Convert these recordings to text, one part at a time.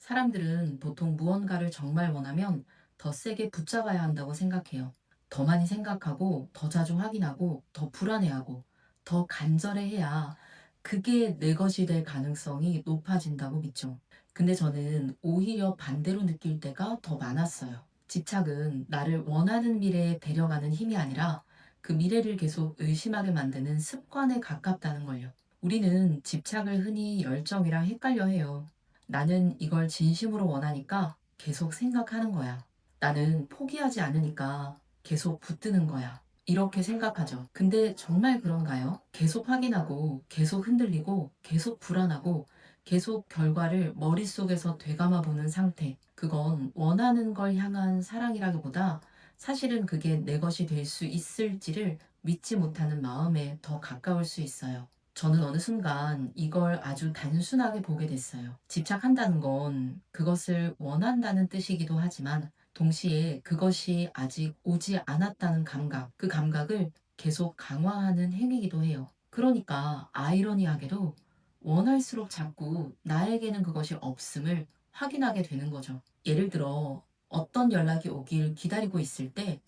사람들은 보통 무언가를 정말 원하면 더 세게 붙잡아야 한다고 생각해요. 더 많이 생각하고, 더 자주 확인하고, 더 불안해하고, 더 간절해해야 그게 내 것이 될 가능성이 높아진다고 믿죠. 근데 저는 오히려 반대로 느낄 때가 더 많았어요. 집착은 나를 원하는 미래에 데려가는 힘이 아니라 그 미래를 계속 의심하게 만드는 습관에 가깝다는 걸요. 우리는 집착을 흔히 열정이랑 헷갈려 해요. 나는 이걸 진심으로 원하니까 계속 생각하는 거야. 나는 포기하지 않으니까 계속 붙드는 거야. 이렇게 생각하죠. 근데 정말 그런가요? 계속 확인하고, 계속 흔들리고, 계속 불안하고, 계속 결과를 머릿속에서 되감아 보는 상태. 그건 원하는 걸 향한 사랑이라기보다 사실은 그게 내 것이 될 수 있을지를 믿지 못하는 마음에 더 가까울 수 있어요. 저는 어느 순간 이걸 아주 단순하게 보게 됐어요. 집착한다는 건 그것을 원한다는 뜻이기도 하지만 동시에 그것이 아직 오지 않았다는 감각, 그 감각을 계속 강화하는 행위이기도 해요. 그러니까 아이러니하게도 원할수록 자꾸 나에게는 그것이 없음을 확인하게 되는 거죠. 예를 들어 어떤 연락이 오길 기다리고 있을 때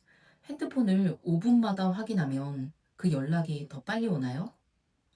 핸드폰을 5분마다 확인하면 그 연락이 더 빨리 오나요?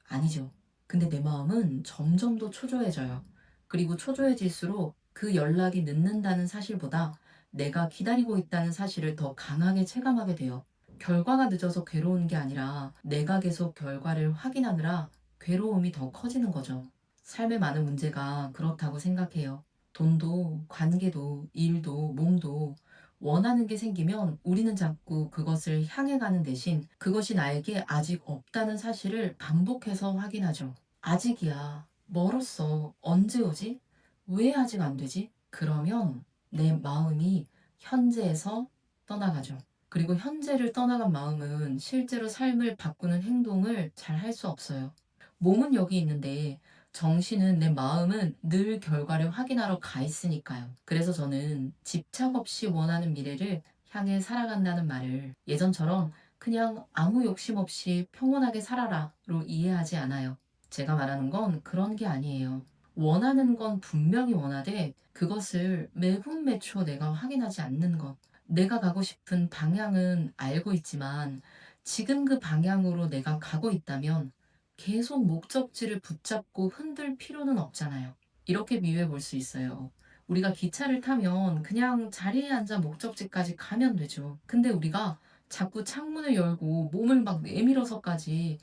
아니죠. 근데 내 마음은 점점 더 초조해져요. 그리고 초조해질수록 그 연락이 늦는다는 사실보다 내가 기다리고 있다는 사실을 더 강하게 체감하게 돼요. 결과가 늦어서 괴로운 게 아니라 내가 계속 결과를 확인하느라 괴로움이 더 커지는 거죠. 삶의 많은 문제가 그렇다고 생각해요. 돈도, 관계도, 일도, 몸도 원하는 게 생기면 우리는 자꾸 그것을 향해 가는 대신 그것이 나에게 아직 없다는 사실을 반복해서 확인하죠. 아직이야. 멀었어. 언제 오지? 왜 아직 안 되지? 그러면 내 마음이 현재에서 떠나가죠. 그리고 현재를 떠나간 마음은 실제로 삶을 바꾸는 행동을 잘 할 수 없어요. 몸은 여기 있는데 정신은 내 마음은 늘 결과를 확인하러 가 있으니까요. 그래서 저는 집착 없이 원하는 미래를 향해 살아간다는 말을 예전처럼 그냥 아무 욕심 없이 평온하게 살아라로 이해하지 않아요. 제가 말하는 건 그런 게 아니에요. 원하는 건 분명히 원하되 그것을 매분 매초 내가 확인하지 않는 것. 내가 가고 싶은 방향은 알고 있지만 지금 그 방향으로 내가 가고 있다면 계속 목적지를 붙잡고 흔들 필요는 없잖아요. 이렇게 비유해 볼 수 있어요. 우리가 기차를 타면 그냥 자리에 앉아 목적지까지 가면 되죠. 근데 우리가 자꾸 창문을 열고 몸을 막 내밀어서까지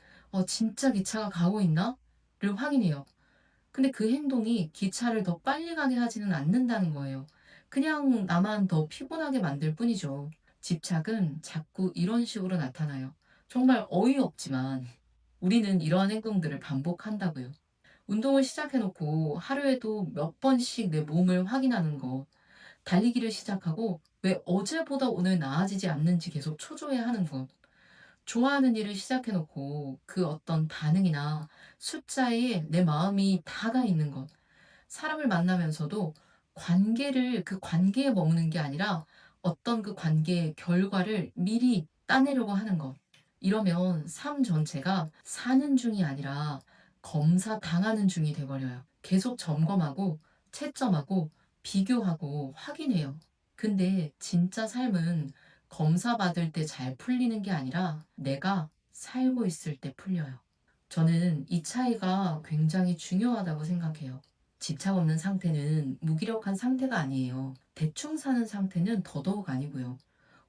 진짜 기차가 가고 있나? 를 확인해요. 근데 그 행동이 기차를 더 빨리 가게 하지는 않는다는 거예요. 그냥 나만 더 피곤하게 만들 뿐이죠. 집착은 자꾸 이런 식으로 나타나요. 정말 어이없지만 우리는 이러한 행동들을 반복한다고요. 운동을 시작해놓고 하루에도 몇 번씩 내 몸을 확인하는 것, 달리기를 시작하고 왜 어제보다 오늘 나아지지 않는지 계속 초조해하는 것, 좋아하는 일을 시작해놓고 그 어떤 반응이나 숫자에 내 마음이 다가 있는 것, 사람을 만나면서도 그 관계에 머무는 게 아니라 어떤 그 관계의 결과를 미리 따내려고 하는 것. 이러면 삶 전체가 사는 중이 아니라 검사 당하는 중이 돼버려요. 계속 점검하고 채점하고 비교하고 확인해요. 근데 진짜 삶은 검사받을 때 잘 풀리는 게 아니라 내가 살고 있을 때 풀려요. 저는 이 차이가 굉장히 중요하다고 생각해요. 집착 없는 상태는 무기력한 상태가 아니에요. 대충 사는 상태는 더더욱 아니고요.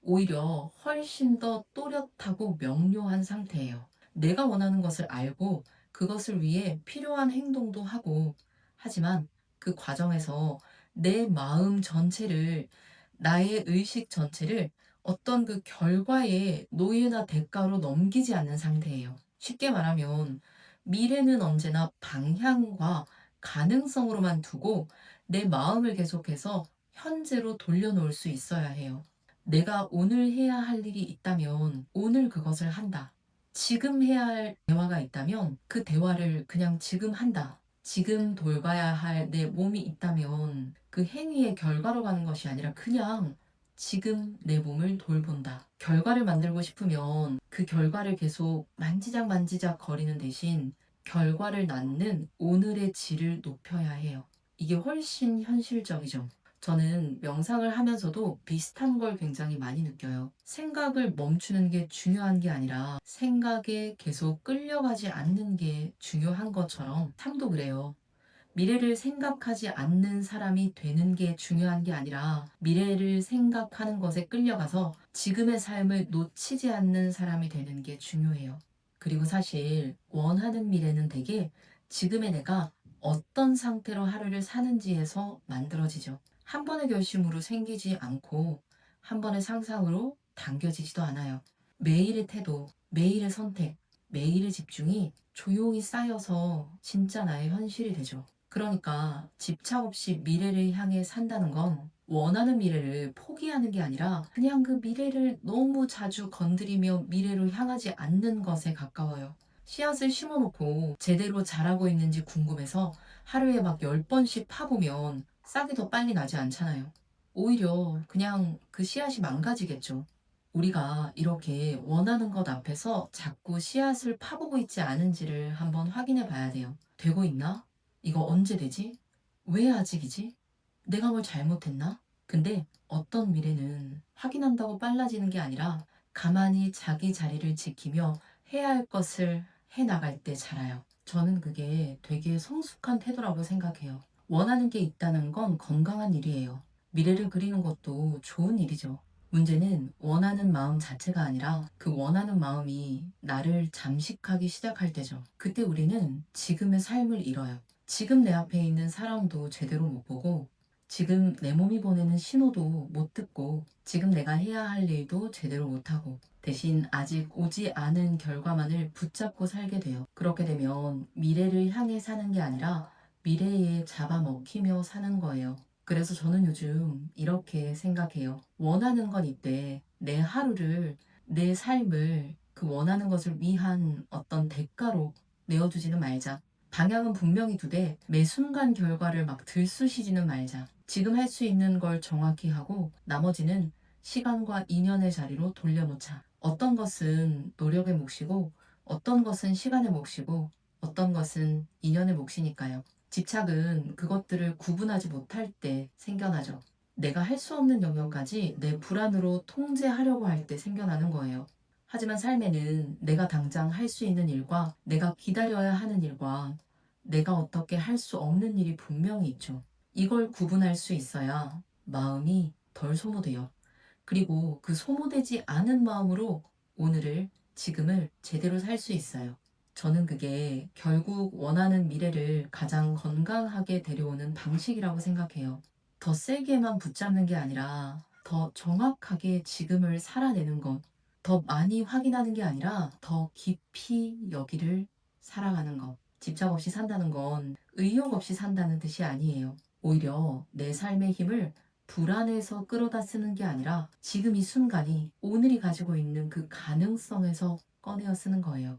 오히려 훨씬 더 또렷하고 명료한 상태예요. 내가 원하는 것을 알고 그것을 위해 필요한 행동도 하고, 하지만 그 과정에서 내 마음 전체를, 나의 의식 전체를 어떤 그 결과의 노예나 대가로 넘기지 않는 상태예요. 쉽게 말하면 미래는 언제나 방향과 가능성으로만 두고 내 마음을 계속해서 현재로 돌려놓을 수 있어야 해요. 내가 오늘 해야 할 일이 있다면 오늘 그것을 한다. 지금 해야 할 대화가 있다면 그 대화를 그냥 지금 한다. 지금 돌봐야 할 내 몸이 있다면 그 행위의 결과로 가는 것이 아니라 그냥 지금 내 몸을 돌본다. 결과를 만들고 싶으면 그 결과를 계속 만지작 만지작 거리는 대신 결과를 낳는 오늘의 질을 높여야 해요. 이게 훨씬 현실적이죠. 저는 명상을 하면서도 비슷한 걸 굉장히 많이 느껴요. 생각을 멈추는 게 중요한 게 아니라 생각에 계속 끌려가지 않는 게 중요한 것처럼 삶도 그래요. 미래를 생각하지 않는 사람이 되는 게 중요한 게 아니라 미래를 생각하는 것에 끌려가서 지금의 삶을 놓치지 않는 사람이 되는 게 중요해요. 그리고 사실 원하는 미래는 되게 지금의 내가 어떤 상태로 하루를 사는지에서 만들어지죠. 한 번의 결심으로 생기지 않고 한 번의 상상으로 당겨지지도 않아요. 매일의 태도, 매일의 선택, 매일의 집중이 조용히 쌓여서 진짜 나의 현실이 되죠. 그러니까 집착 없이 미래를 향해 산다는 건 원하는 미래를 포기하는 게 아니라 그냥 그 미래를 너무 자주 건드리며 미래로 향하지 않는 것에 가까워요. 씨앗을 심어놓고 제대로 자라고 있는지 궁금해서 하루에 막 10번씩 파보면 싹이 더 빨리 나지 않잖아요. 오히려 그냥 그 씨앗이 망가지겠죠. 우리가 이렇게 원하는 것 앞에서 자꾸 씨앗을 파보고 있지 않은지를 한번 확인해 봐야 돼요. 되고 있나? 이거 언제 되지? 왜 아직이지? 내가 뭘 잘못했나? 근데 어떤 미래는 확인한다고 빨라지는 게 아니라 가만히 자기 자리를 지키며 해야 할 것을 해 나갈 때 자라요. 저는 그게 되게 성숙한 태도라고 생각해요. 원하는 게 있다는 건 건강한 일이에요. 미래를 그리는 것도 좋은 일이죠. 문제는 원하는 마음 자체가 아니라 그 원하는 마음이 나를 잠식하기 시작할 때죠. 그때 우리는 지금의 삶을 잃어요. 지금 내 앞에 있는 사람도 제대로 못 보고, 지금 내 몸이 보내는 신호도 못 듣고, 지금 내가 해야 할 일도 제대로 못하고, 대신 아직 오지 않은 결과만을 붙잡고 살게 돼요. 그렇게 되면 미래를 향해 사는 게 아니라 미래에 잡아먹히며 사는 거예요. 그래서 저는 요즘 이렇게 생각해요. 원하는 건 이때 내 하루를, 내 삶을 그 원하는 것을 위한 어떤 대가로 내어두지는 말자. 방향은 분명히 두되 매 순간 결과를 막 들쑤시지는 말자. 지금 할 수 있는 걸 정확히 하고 나머지는 시간과 인연의 자리로 돌려놓자. 어떤 것은 노력의 몫이고 어떤 것은 시간의 몫이고 어떤 것은 인연의 몫이니까요. 집착은 그것들을 구분하지 못할 때 생겨나죠. 내가 할 수 없는 영역까지 내 불안으로 통제하려고 할 때 생겨나는 거예요. 하지만 삶에는 내가 당장 할 수 있는 일과 내가 기다려야 하는 일과 내가 어떻게 할 수 없는 일이 분명히 있죠. 이걸 구분할 수 있어야 마음이 덜 소모돼요. 그리고 그 소모되지 않은 마음으로 오늘을, 지금을 제대로 살 수 있어요. 저는 그게 결국 원하는 미래를 가장 건강하게 데려오는 방식이라고 생각해요. 더 세게만 붙잡는 게 아니라 더 정확하게 지금을 살아내는 것, 더 많이 확인하는 게 아니라 더 깊이 여기를 살아가는 것. 집착 없이 산다는 건 의욕 없이 산다는 뜻이 아니에요. 오히려 내 삶의 힘을 불안해서 끌어다 쓰는 게 아니라 지금 이 순간이 오늘이 가지고 있는 그 가능성에서 꺼내어 쓰는 거예요.